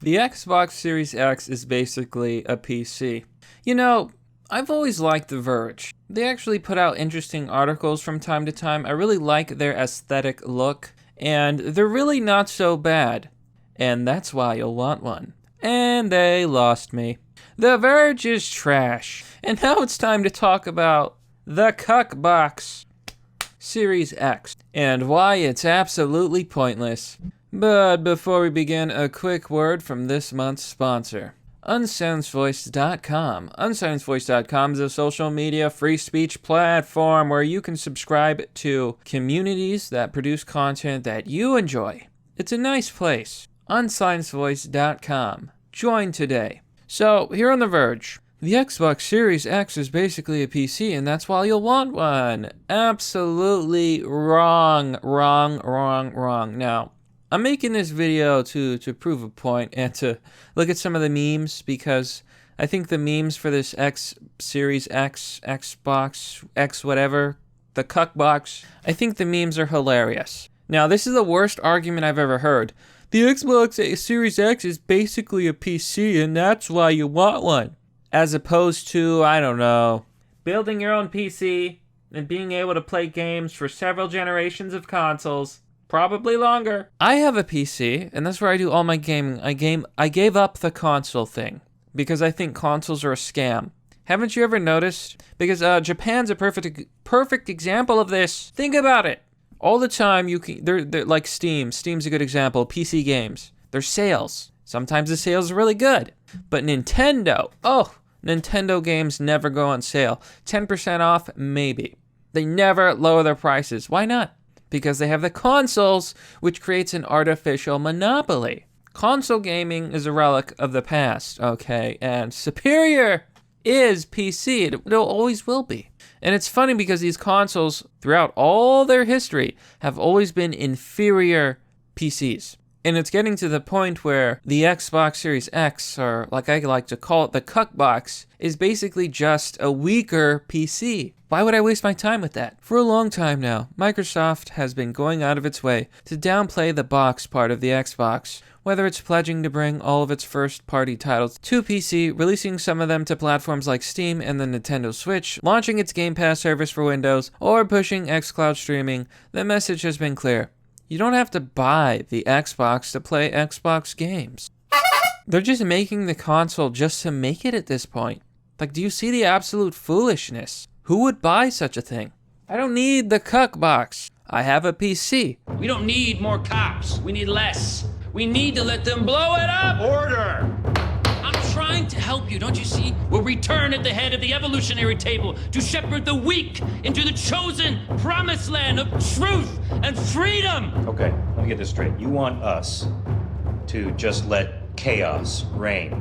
The Xbox Series X is basically a PC. You know, I've always liked The Verge. They actually put out interesting articles from time to time. I really like their aesthetic look, and they're really not so bad. And that's why you'll want one. And they lost me. The Verge is trash. And now it's time to talk about the Cuckbox Series X and why it's absolutely pointless. But before we begin, a quick word from this month's sponsor, unsilencedvoice.com. Unsilencedvoice.com is a social media free speech platform where you can subscribe to communities that produce content that you enjoy. It's a nice place. Unsilencedvoice.com. Join today. So, here on The Verge, the Xbox Series X is basically a PC, and that's why you'll want one. Absolutely wrong. Now, I'm making this video to prove a point and to look at some of the memes, because I think the memes for this X Series X, Xbox, X whatever, the Cuckbox, I think the memes are hilarious. Now, this is the worst argument I've ever heard. The Xbox Series X is basically a PC, and that's why you want one. As opposed to, I don't know, building your own PC and being able to play games for several generations of consoles, probably longer. I have a PC, and that's where I do all my gaming. I gave up the console thing because I think consoles are a scam. Haven't you ever noticed? Because Japan's a perfect example of this. Think about it. All the time, they're like Steam. Steam's a good example. PC games. Their sales. Sometimes the sales are really good. But Nintendo games never go on sale. 10% off, maybe. They never lower their prices. Why not? Because they have the consoles, which creates an artificial monopoly. Console gaming is a relic of the past, okay? And superior is PC. It always will be. And it's funny because these consoles, throughout all their history, have always been inferior PCs. And it's getting to the point where the Xbox Series X, or like I like to call it, the Cuckbox, is basically just a weaker PC. Why would I waste my time with that? For a long time now, Microsoft has been going out of its way to downplay the box part of the Xbox, whether it's pledging to bring all of its first-party titles to PC, releasing some of them to platforms like Steam and the Nintendo Switch, launching its Game Pass service for Windows, or pushing xCloud streaming. The message has been clear. You don't have to buy the Xbox to play Xbox games. They're just making the console just to make it at this point. Like, do you see the absolute foolishness? Who would buy such a thing? I don't need the Cuckbox. I have a PC. We don't need more cops. We need less. We need to let them blow it up. Order! I'm trying to help you, don't you see? We'll return at the head of the evolutionary table to shepherd the weak into the chosen promised land of truth and freedom. Okay, let me get this straight. You want us to just let chaos reign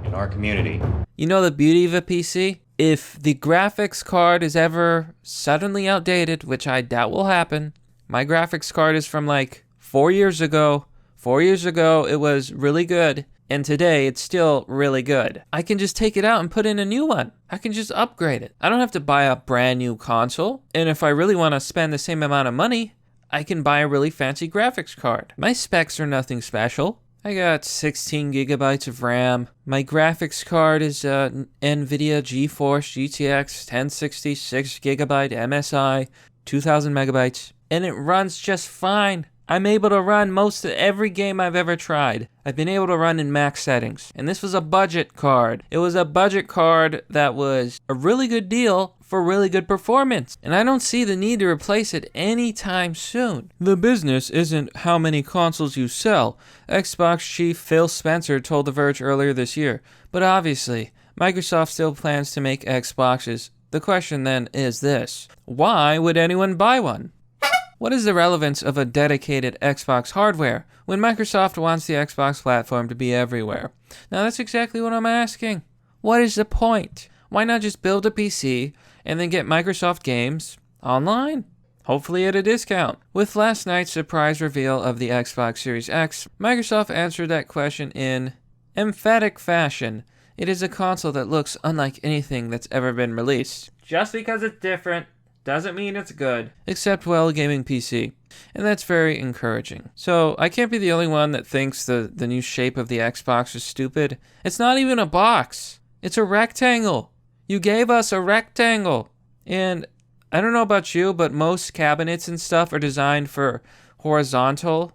in our community? You know the beauty of a PC? If the graphics card is ever suddenly outdated, which I doubt will happen, my graphics card is from like 4 years ago. 4 years ago, it was really good. And today, it's still really good. I can just take it out and put in a new one. I can just upgrade it. I don't have to buy a brand new console. And if I really want to spend the same amount of money, I can buy a really fancy graphics card. My specs are nothing special. I got 16 gigabytes of RAM. My graphics card is NVIDIA GeForce GTX 1060 6 gigabyte MSI, 2000 megabytes. And it runs just fine. I'm able to run most of every game I've ever tried. I've been able to run in max settings. And this was a budget card. It was a budget card that was a really good deal for really good performance. And I don't see the need to replace it anytime soon. The business isn't how many consoles you sell, Xbox chief Phil Spencer told The Verge earlier this year. But obviously, Microsoft still plans to make Xboxes. The question then is this: why would anyone buy one? What is the relevance of a dedicated Xbox hardware when Microsoft wants the Xbox platform to be everywhere? Now that's exactly what I'm asking. What is the point? Why not just build a PC and then get Microsoft games online? Hopefully at a discount. With last night's surprise reveal of the Xbox Series X, Microsoft answered that question in emphatic fashion. It is a console that looks unlike anything that's ever been released. Just because it's different Doesn't mean it's good. Except, well, a gaming PC. And that's very encouraging. So, I can't be the only one that thinks the new shape of the Xbox is stupid. It's not even a box. It's a rectangle. You gave us a rectangle. And I don't know about you, but most cabinets and stuff are designed for horizontal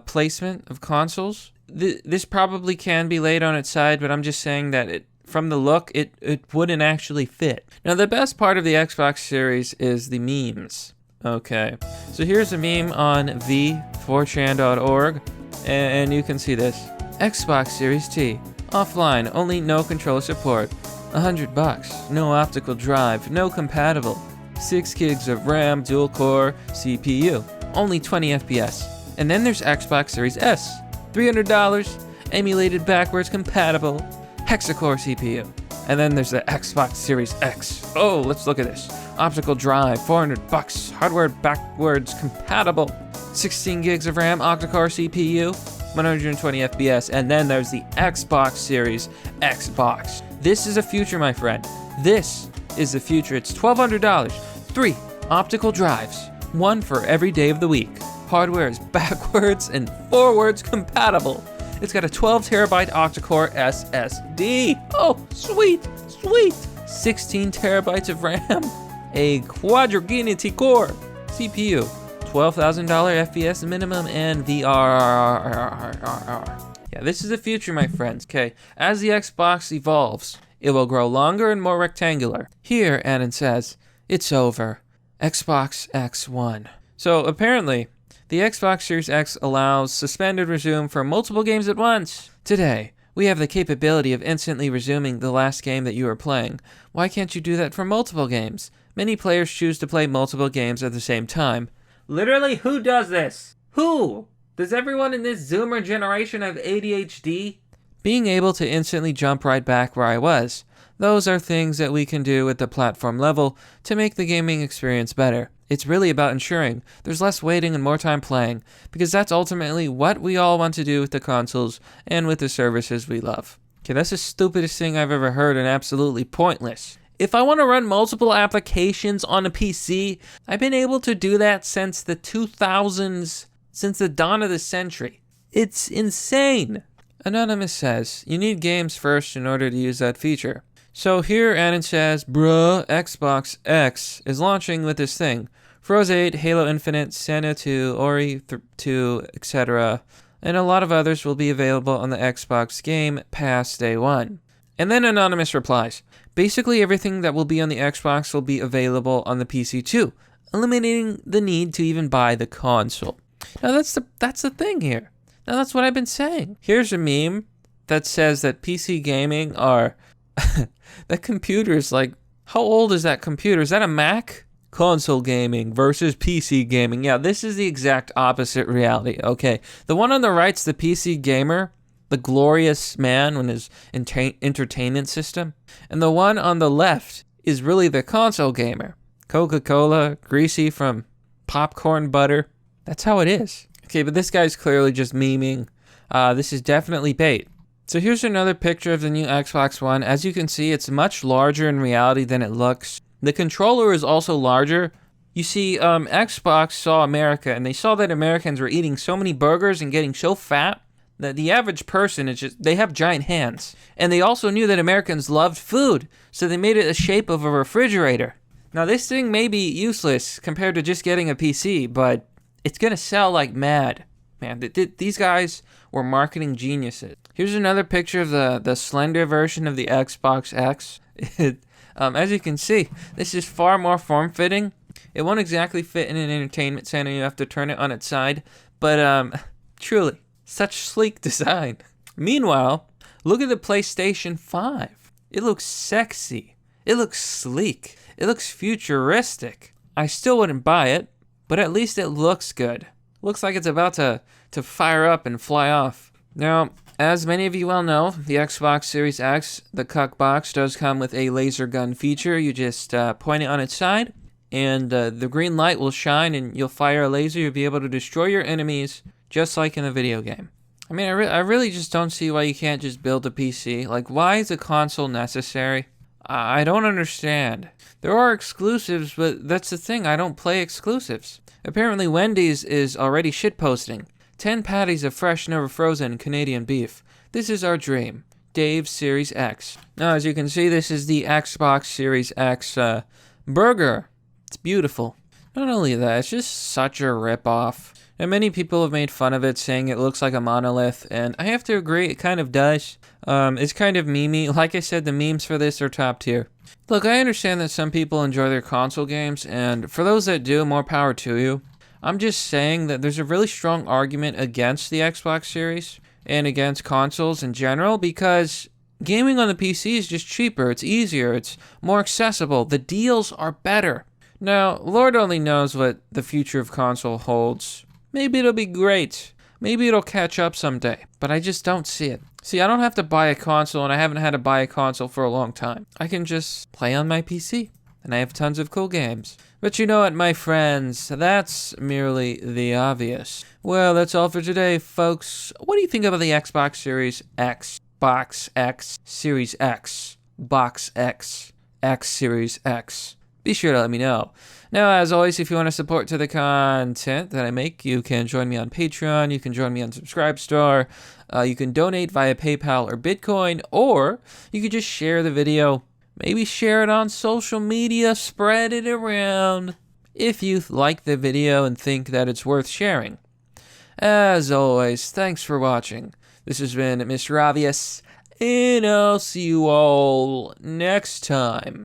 placement of consoles. This probably can be laid on its side, but I'm just saying that from the look, it wouldn't actually fit. Now, the best part of the Xbox Series is the memes. Okay, so here's a meme on v4chan.org, and you can see this. Xbox Series T, offline, only no controller support. $100, no optical drive, no compatible. 6 gigs of RAM, dual core, CPU, only 20 FPS. And then there's Xbox Series S, $300, emulated backwards compatible, hexacore CPU. And then there's the Xbox Series X. Oh, let's look at this. Optical drive, $400, hardware backwards compatible, 16 gigs of RAM, octa-core CPU, 120 FPS. And then there's the Xbox Series Xbox. This is a future, my friend. This is the future. It's $1,200, 3 optical drives, 1 for every day of the week. Hardware is backwards and forwards compatible. It's got a 12 terabyte octa-core SSD. Oh, sweet, sweet. 16 terabytes of RAM. A quadriginity core CPU. $12,000 FPS minimum and VR. Yeah, this is the future, my friends. Okay, as the Xbox evolves, it will grow longer and more rectangular. Here, Anon says, it's over. Xbox X1. So apparently, the Xbox Series X allows suspended resume for multiple games at once. Today, we have the capability of instantly resuming the last game that you are playing. Why can't you do that for multiple games? Many players choose to play multiple games at the same time. Literally, who does this? Who? Does everyone in this Zoomer generation have ADHD? Being able to instantly jump right back where I was. Those are things that we can do at the platform level to make the gaming experience better. It's really about ensuring there's less waiting and more time playing, because that's ultimately what we all want to do with the consoles and with the services we love. Okay, that's the stupidest thing I've ever heard and absolutely pointless. If I want to run multiple applications on a PC, I've been able to do that since the 2000s, since the dawn of the century. It's insane. Anonymous says, you need games first in order to use that feature. So here Anon says, bruh, Xbox X is launching with this thing. Froze 8, Halo Infinite, Senna 2, Ori 2, etc. And a lot of others will be available on the Xbox Game Pass Day 1. And then Anonymous replies, basically everything that will be on the Xbox will be available on the PC too, eliminating the need to even buy the console. Now that's the thing here. Now that's what I've been saying. Here's a meme that says that PC gaming are... that computer's like... How old is that computer? Is that a Mac? Console gaming versus PC gaming. Yeah, this is the exact opposite reality, okay? The one on the right's the PC gamer, the glorious man with his entertainment system. And the one on the left is really the console gamer. Coca-Cola, greasy from popcorn butter. That's how it is. Okay, but this guy's clearly just memeing. This is definitely bait. So here's another picture of the new Xbox One. As you can see, it's much larger in reality than it looks. The controller is also larger. You see, Xbox saw America, and they saw that Americans were eating so many burgers and getting so fat that the average person is just, they have giant hands. And they also knew that Americans loved food, so they made it the shape of a refrigerator. Now this thing may be useless compared to just getting a PC, but it's gonna sell like mad. Man, these guys were marketing geniuses. Here's another picture of the slender version of the Xbox X. As you can see, this is far more form-fitting. It won't exactly fit in an entertainment center. You have to turn it on its side. But truly, such sleek design. Meanwhile, look at the PlayStation 5. It looks sexy. It looks sleek. It looks futuristic. I still wouldn't buy it, but at least it looks good. Looks like it's about to fire up and fly off. Now, as many of you well know, the Xbox Series X, the cuck box, does come with a laser gun feature. You just point it on its side, and the green light will shine, and you'll fire a laser. You'll be able to destroy your enemies, just like in a video game. I mean, I really just don't see why you can't just build a PC. Like, why is a console necessary? I don't understand. There are exclusives, but that's the thing, I don't play exclusives. Apparently Wendy's is already shitposting. 10 patties of fresh, never frozen Canadian beef. This is our dream. Dave's Series X. Now, as you can see, this is the Xbox Series X burger. It's beautiful. Not only that, it's just such a rip-off. And many people have made fun of it, saying it looks like a monolith, and I have to agree, it kind of does. It's kind of memey. Like I said, the memes for this are top tier. Look, I understand that some people enjoy their console games, and for those that do, more power to you. I'm just saying that there's a really strong argument against the Xbox Series and against consoles in general, because gaming on the PC is just cheaper, it's easier, it's more accessible, the deals are better. Now, Lord only knows what the future of console holds. Maybe it'll be great. Maybe it'll catch up someday, but I just don't see it. See, I don't have to buy a console, and I haven't had to buy a console for a long time. I can just play on my PC, and I have tons of cool games. But you know what, my friends, that's merely the obvious. Well, that's all for today, folks. What do you think about the Xbox Series X, Box X, Series X, Box X, X Series X? Be sure to let me know. Now, as always, if you want to support to the content that I make, you can join me on Patreon, you can join me on Subscribestar, you can donate via PayPal or Bitcoin, or you could just share the video. Maybe share it on social media, spread it around, if you like the video and think that it's worth sharing. As always, thanks for watching. This has been Mr. Obvious, and I'll see you all next time.